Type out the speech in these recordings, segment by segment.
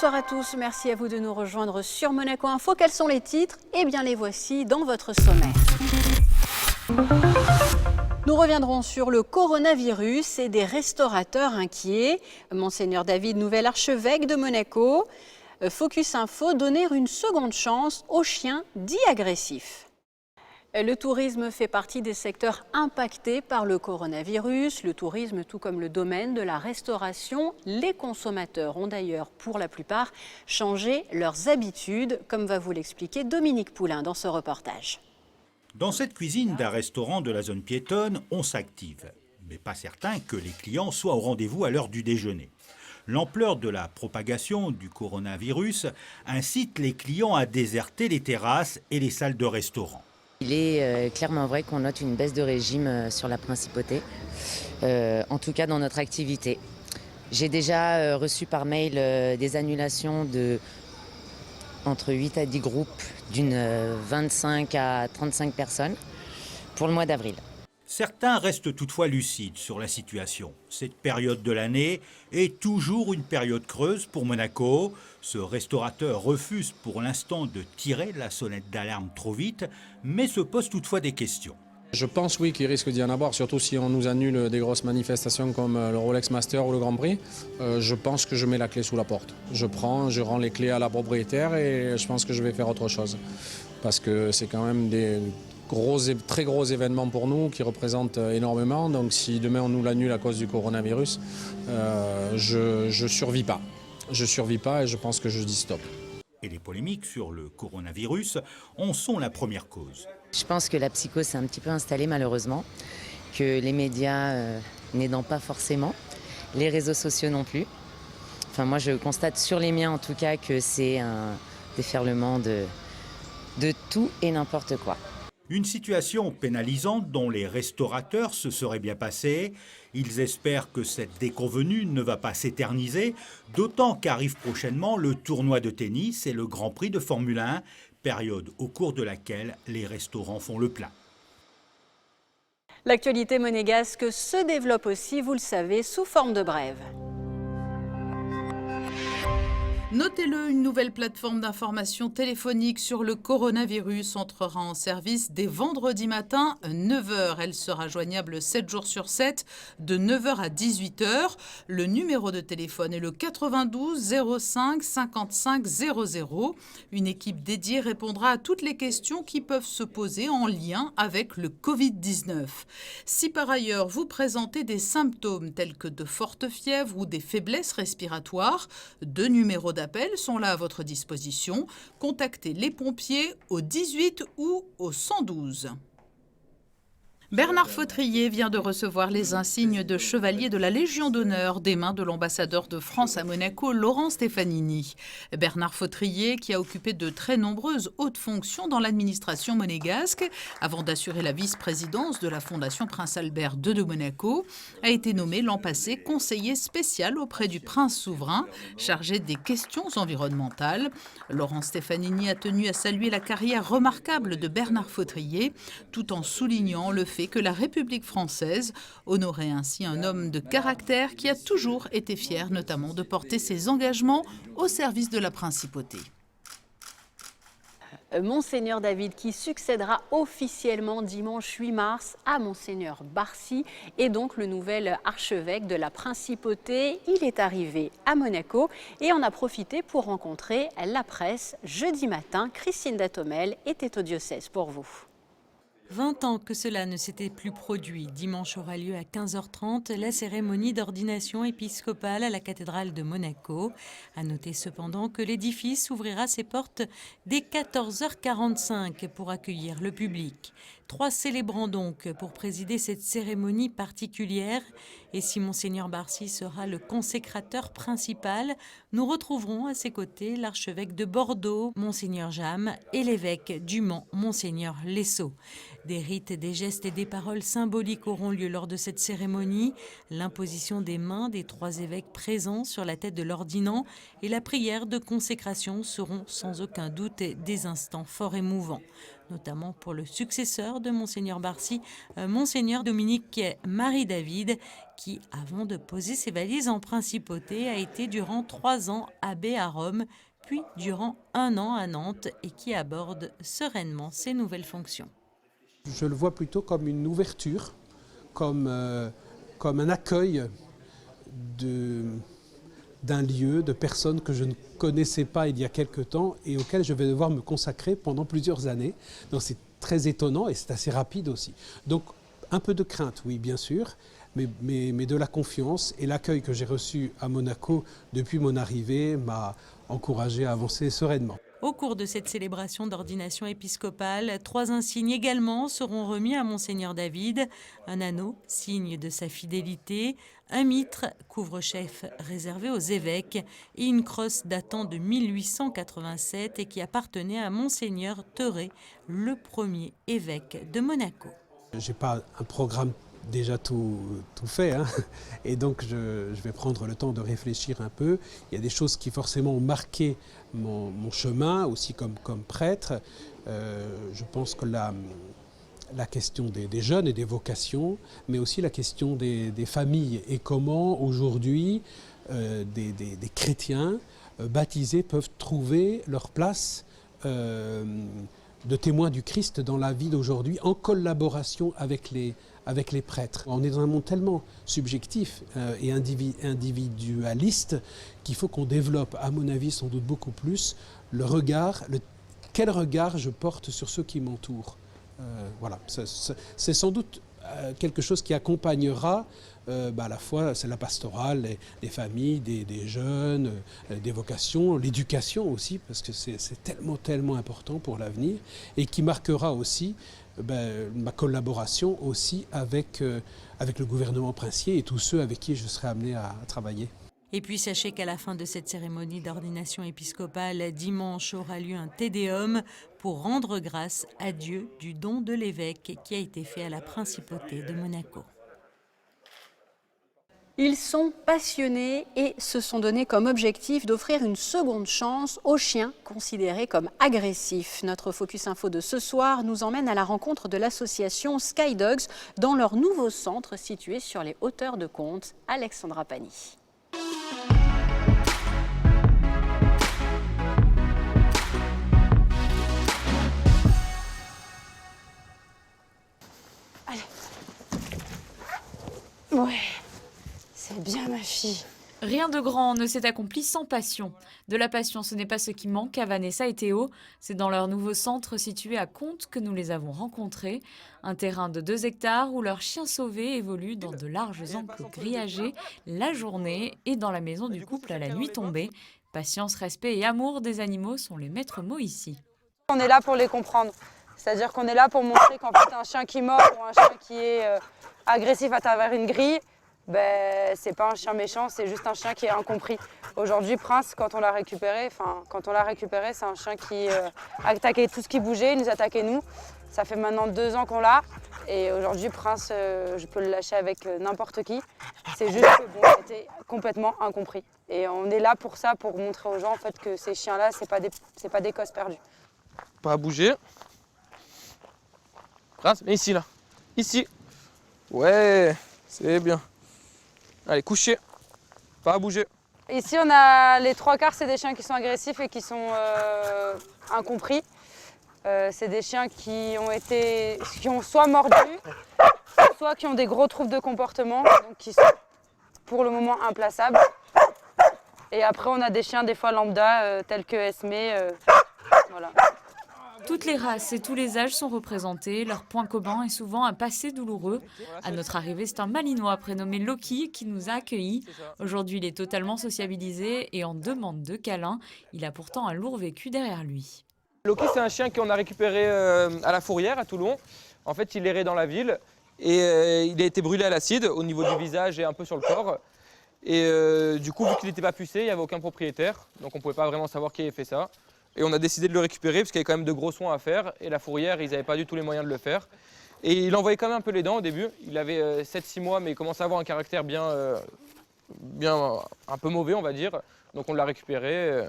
Bonsoir à tous, merci à vous de nous rejoindre sur Monaco Info. Quels sont les titres? Eh bien les voici dans votre sommaire. Nous reviendrons sur le coronavirus et des restaurateurs inquiets. Monseigneur David, nouvel archevêque de Monaco. Focus Info, donner une seconde chance aux chiens dits agressifs. Le tourisme fait partie des secteurs impactés par le coronavirus. Le tourisme, tout comme le domaine de la restauration, les consommateurs ont d'ailleurs, pour la plupart, changé leurs habitudes, comme va vous l'expliquer Dominique Poulain dans ce reportage. Dans cette cuisine d'un restaurant de la zone piétonne, on s'active. Mais pas certain que les clients soient au rendez-vous à l'heure du déjeuner. L'ampleur de la propagation du coronavirus incite les clients à déserter les terrasses et les salles de restaurant. Il est clairement vrai qu'on note une baisse de régime sur la principauté, en tout cas dans notre activité. J'ai déjà reçu par mail des annulations de entre 8 à 10 groupes d'une 25 à 35 personnes pour le mois d'avril. Certains restent toutefois lucides sur la situation. Cette période de l'année est toujours une période creuse pour Monaco. Ce restaurateur refuse pour l'instant de tirer la sonnette d'alarme trop vite, mais se pose toutefois des questions. Je pense oui qu'il risque d'y en avoir, surtout si on nous annule des grosses manifestations comme le Rolex Master ou le Grand Prix. Je pense que je mets la clé sous la porte. Je rends les clés à la propriétaire et je pense que je vais faire autre chose. Parce que c'est quand même des très gros événements pour nous qui représentent énormément. Donc si demain on nous l'annule à cause du coronavirus, je survis pas. Je survis pas et je pense que je dis stop. Et les polémiques sur le coronavirus en sont la première cause. Je pense que la psychose s'est un petit peu installée malheureusement, que les médias n'aidant pas forcément, les réseaux sociaux non plus. Enfin moi je constate sur les miens en tout cas que c'est un déferlement de tout et n'importe quoi. Une situation pénalisante dont les restaurateurs se seraient bien passés. Ils espèrent que cette déconvenue ne va pas s'éterniser, d'autant qu'arrive prochainement le tournoi de tennis et le Grand Prix de Formule 1, période au cours de laquelle les restaurants font le plein. L'actualité monégasque se développe aussi, vous le savez, sous forme de brève. Notez-le, une nouvelle plateforme d'information téléphonique sur le coronavirus entrera en service dès vendredi matin, 9h. Elle sera joignable 7 jours sur 7, de 9h à 18h. Le numéro de téléphone est le 92 05 55 00. Une équipe dédiée répondra à toutes les questions qui peuvent se poser en lien avec le Covid-19. Si par ailleurs vous présentez des symptômes tels que de fortes fièvres ou des faiblesses respiratoires, deux numéros d'appel sont là à votre disposition. Contactez les pompiers au 18 ou au 112. Bernard Fautrier vient de recevoir les insignes de chevalier de la Légion d'honneur des mains de l'ambassadeur de France à Monaco, Laurent Stefanini. Bernard Fautrier, qui a occupé de très nombreuses hautes fonctions dans l'administration monégasque, avant d'assurer la vice-présidence de la Fondation Prince Albert II de Monaco, a été nommé l'an passé conseiller spécial auprès du prince souverain, chargé des questions environnementales. Laurent Stefanini a tenu à saluer la carrière remarquable de Bernard Fautrier, tout en soulignant le fait que la République française honorait ainsi un homme de caractère qui a toujours été fier notamment de porter ses engagements au service de la principauté. Monseigneur David qui succédera officiellement dimanche 8 mars à Monseigneur Barcy et donc le nouvel archevêque de la principauté. Il est arrivé à Monaco et en a profité pour rencontrer la presse jeudi matin. Christine Datomel était au diocèse pour vous. 20 ans que cela ne s'était plus produit. Dimanche aura lieu à 15h30 la cérémonie d'ordination épiscopale à la cathédrale de Monaco. À noter cependant que l'édifice ouvrira ses portes dès 14h45 pour accueillir le public. 3 célébrants donc pour présider cette cérémonie particulière. Et si Monseigneur Barcy sera le consécrateur principal, nous retrouverons à ses côtés l'archevêque de Bordeaux, Monseigneur Jam, et l'évêque du Mans, Monseigneur Lessot. Des rites, des gestes et des paroles symboliques auront lieu lors de cette cérémonie. L'imposition des mains des 3 évêques présents sur la tête de l'ordinant et la prière de consécration seront sans aucun doute des instants fort émouvants. notamment pour le successeur de Monseigneur Barcy, Monseigneur Dominique Marie-David, qui, avant de poser ses valises en principauté, a été durant 3 ans abbé à Rome, puis durant 1 an à Nantes, et qui aborde sereinement ses nouvelles fonctions. Je le vois plutôt comme une ouverture, comme un accueil d'un lieu, de personnes que je ne connaissais pas il y a quelque temps et auxquelles je vais devoir me consacrer pendant plusieurs années. Donc c'est très étonnant et c'est assez rapide aussi. Donc un peu de crainte, oui, bien sûr, mais de la confiance, et l'accueil que j'ai reçu à Monaco depuis mon arrivée m'a encouragé à avancer sereinement. Au cours de cette célébration d'ordination épiscopale, 3 insignes également seront remis à Monseigneur David. Un anneau, signe de sa fidélité, un mitre, couvre-chef réservé aux évêques, et une crosse datant de 1887 et qui appartenait à Monseigneur Theuret, le premier évêque de Monaco. Je n'ai pas un programme déjà tout fait, hein. Et donc je vais prendre le temps de réfléchir un peu. Il y a des choses qui forcément ont marqué mon chemin, aussi comme prêtre. Je pense que la question des jeunes et des vocations, mais aussi la question des familles, et comment aujourd'hui des chrétiens baptisés peuvent trouver leur place de témoins du Christ dans la vie d'aujourd'hui, en collaboration avec les prêtres. On est dans un monde tellement subjectif et individualiste qu'il faut qu'on développe, à mon avis, sans doute beaucoup plus, quel regard je porte sur ceux qui m'entourent. Voilà, c'est sans doute quelque chose qui accompagnera à la fois c'est la pastorale, les familles, des jeunes, des vocations, l'éducation aussi, parce que c'est tellement important pour l'avenir, et qui marquera aussi ma collaboration aussi avec le gouvernement princier et tous ceux avec qui je serai amené à travailler. Et puis sachez qu'à la fin de cette cérémonie d'ordination épiscopale, dimanche aura lieu un Te Deum pour rendre grâce à Dieu du don de l'évêque qui a été fait à la principauté de Monaco. Ils sont passionnés et se sont donnés comme objectif d'offrir une seconde chance aux chiens considérés comme agressifs. Notre Focus Info de ce soir nous emmène à la rencontre de l'association Sky Dogs dans leur nouveau centre situé sur les hauteurs de Contes. Alexandra Pani. Allez. Ouais. C'est bien ma fille. Rien de grand ne s'est accompli sans passion. De la passion, ce n'est pas ce qui manque à Vanessa et Théo. C'est dans leur nouveau centre situé à Contes que nous les avons rencontrés. Un terrain de 2 hectares où leurs chiens sauvés évoluent dans de larges enclos grillagés la journée et dans la maison du couple à la nuit tombée. Patience, respect et amour des animaux sont les maîtres mots ici. On est là pour les comprendre. C'est-à-dire qu'on est là pour montrer qu'en fait un chien qui mord ou un chien qui est agressif à travers une grille, c'est pas un chien méchant, c'est juste un chien qui est incompris. Aujourd'hui, Prince, quand on l'a récupéré, c'est un chien qui attaquait tout ce qui bougeait, il nous attaquait nous. Ça fait maintenant 2 ans qu'on l'a, et aujourd'hui, Prince, je peux le lâcher avec n'importe qui. C'est juste que bon, c'était complètement incompris. Et on est là pour ça, pour montrer aux gens en fait que ces chiens-là, c'est pas des cosses perdues. Pas à bouger. Prince, mais ici là, ici. Ouais, c'est bien. Allez, coucher, pas à bouger. Ici, on a les 3/4, c'est des chiens qui sont agressifs et qui sont incompris. C'est des chiens qui ont soit mordu, soit qui ont des gros troubles de comportement, donc qui sont pour le moment implaçables. Et après, on a des chiens des fois lambda, tels que Esmé. Voilà. Toutes les races et tous les âges sont représentés. Leur point commun est souvent un passé douloureux. À notre arrivée, c'est un Malinois prénommé Loki qui nous a accueillis. Aujourd'hui, il est totalement sociabilisé et en demande de câlins. Il a pourtant un lourd vécu derrière lui. Loki, c'est un chien qu'on a récupéré à la Fourrière, à Toulon. En fait, il errait dans la ville et il a été brûlé à l'acide au niveau du visage et un peu sur le corps. Et du coup, vu qu'il n'était pas pucé, il n'y avait aucun propriétaire. Donc on ne pouvait pas vraiment savoir qui avait fait ça. Et on a décidé de le récupérer parce qu'il y avait quand même de gros soins à faire. Et la Fourrière, ils n'avaient pas du tout les moyens de le faire. Et il envoyait quand même un peu les dents au début. Il avait 7-6 mois, mais il commençait à avoir un caractère bien un peu mauvais, on va dire. Donc on l'a récupéré.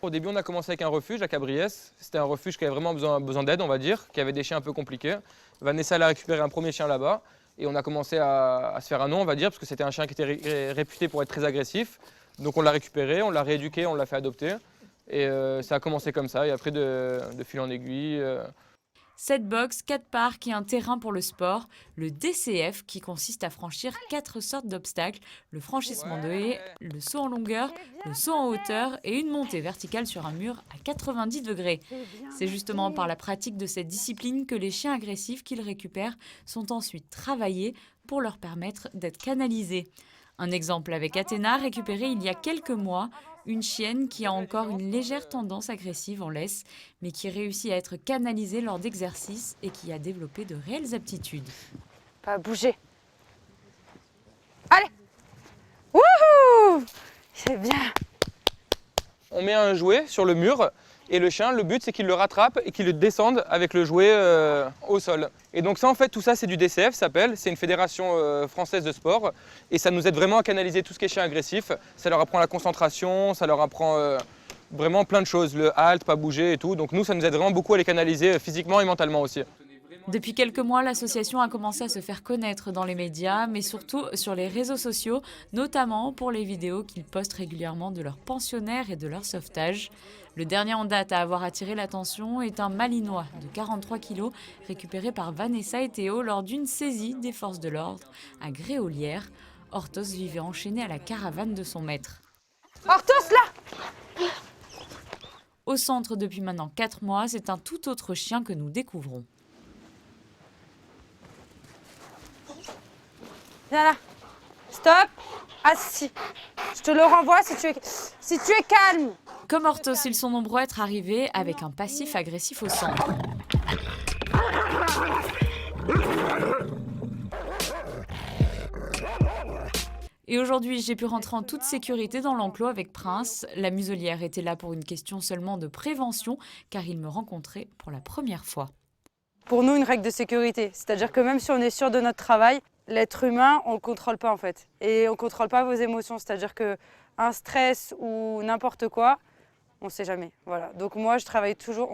Au début, on a commencé avec un refuge à Cabriès. C'était un refuge qui avait vraiment besoin d'aide, on va dire, qui avait des chiens un peu compliqués. Vanessa a récupéré un premier chien là-bas et on a commencé à se faire un nom, on va dire, parce que c'était un chien qui était réputé pour être très agressif. Donc on l'a récupéré, on l'a rééduqué, on l'a fait adopter. Et ça a commencé comme ça, et après de fil en aiguille. 7 box, 4 parcs et un terrain pour le sport. Le DCF qui consiste à franchir 4 sortes d'obstacles. Le franchissement de haies, le saut en longueur, le saut en hauteur et une montée verticale sur un mur à 90 degrés. C'est justement par la pratique de cette discipline que les chiens agressifs qu'ils récupèrent sont ensuite travaillés pour leur permettre d'être canalisés. Un exemple avec Athéna, récupéré il y a quelques mois, une chienne qui a encore une légère tendance agressive en laisse, mais qui réussit à être canalisée lors d'exercices et qui a développé de réelles aptitudes. Pas bouger. Allez. Wouhou! C'est bien. On met un jouet sur le mur et le chien, le but c'est qu'il le rattrape et qu'il le descende avec le jouet au sol. Et donc ça en fait, tout ça c'est du DCF, ça s'appelle, c'est une fédération française de sport et ça nous aide vraiment à canaliser tout ce qui est chien agressif. Ça leur apprend la concentration, ça leur apprend vraiment plein de choses, le halt, pas bouger et tout. Donc nous ça nous aide vraiment beaucoup à les canaliser physiquement et mentalement aussi. Depuis quelques mois, l'association a commencé à se faire connaître dans les médias, mais surtout sur les réseaux sociaux, notamment pour les vidéos qu'ils postent régulièrement de leurs pensionnaires et de leur sauvetage. Le dernier en date à avoir attiré l'attention est un Malinois de 43 kg récupéré par Vanessa et Théo lors d'une saisie des forces de l'ordre à Gréolières. Hortos vivait enchaîné à la caravane de son maître. Hortos, là! Au centre depuis maintenant 4 mois, c'est un tout autre chien que nous découvrons. Viens là. Stop. Assis. Je te le renvoie si tu es calme. Comme Hortos, ils sont nombreux à être arrivés avec un passif agressif au centre. Et aujourd'hui, j'ai pu rentrer en toute sécurité dans l'enclos avec Prince. La muselière était là pour une question seulement de prévention, car il me rencontrait pour la première fois. Pour nous, une règle de sécurité. C'est-à-dire que même si on est sûr de notre travail, l'être humain, on ne le contrôle pas en fait. Et on ne contrôle pas vos émotions. C'est-à-dire qu'un stress ou n'importe quoi, on ne sait jamais. Voilà. Donc moi, on travaille toujours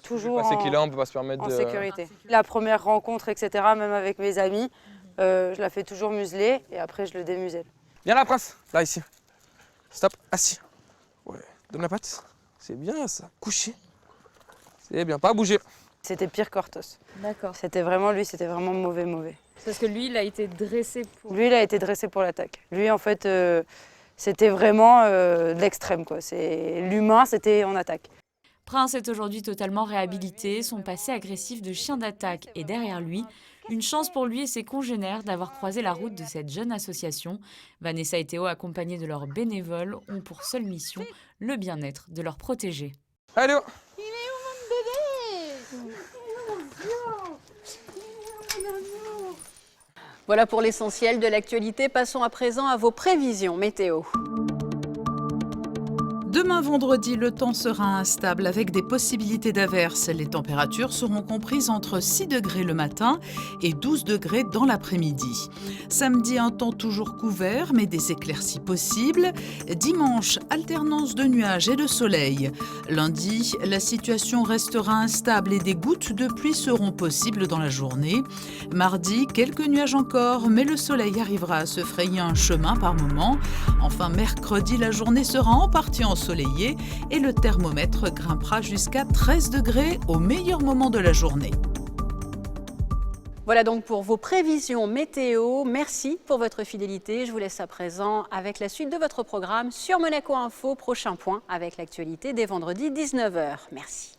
toujours on peut pas se permettre en sécurité. La première rencontre, etc., même avec mes amis, je la fais toujours museler et après je le démuselle. Viens là, Prince. Là, ici. Stop, assis. Ouais. Donne la patte. C'est bien ça. Couché. C'est bien, pas bouger. C'était pire qu'Hortos. D'accord. C'était vraiment mauvais. Parce que lui, il a été dressé pour... Lui, il a été dressé pour l'attaque. Lui, en fait, c'était vraiment de l'extrême, quoi. L'humain, c'était en attaque. Prince est aujourd'hui totalement réhabilité. Son passé agressif de chien d'attaque est derrière lui. Une chance pour lui et ses congénères d'avoir croisé la route de cette jeune association. Vanessa et Théo, accompagnés de leurs bénévoles, ont pour seule mission le bien-être de leurs protégés. Allez, oh. Il est où mon bébé? Voilà pour l'essentiel de l'actualité. Passons à présent à vos prévisions météo. Demain vendredi, le temps sera instable avec des possibilités d'averses. Les températures seront comprises entre 6 degrés le matin et 12 degrés dans l'après-midi. Samedi, un temps toujours couvert, mais des éclaircies possibles. Dimanche, alternance de nuages et de soleil. Lundi, la situation restera instable et des gouttes de pluie seront possibles dans la journée. Mardi, quelques nuages encore, mais le soleil arrivera à se frayer un chemin par moment. Enfin, mercredi, la journée sera en partie ensoleillée et le thermomètre grimpera jusqu'à 13 degrés au meilleur moment de la journée. Voilà donc pour vos prévisions météo. Merci pour votre fidélité. Je vous laisse à présent avec la suite de votre programme sur Monaco Info. Prochain point avec l'actualité dès vendredi 19h. Merci.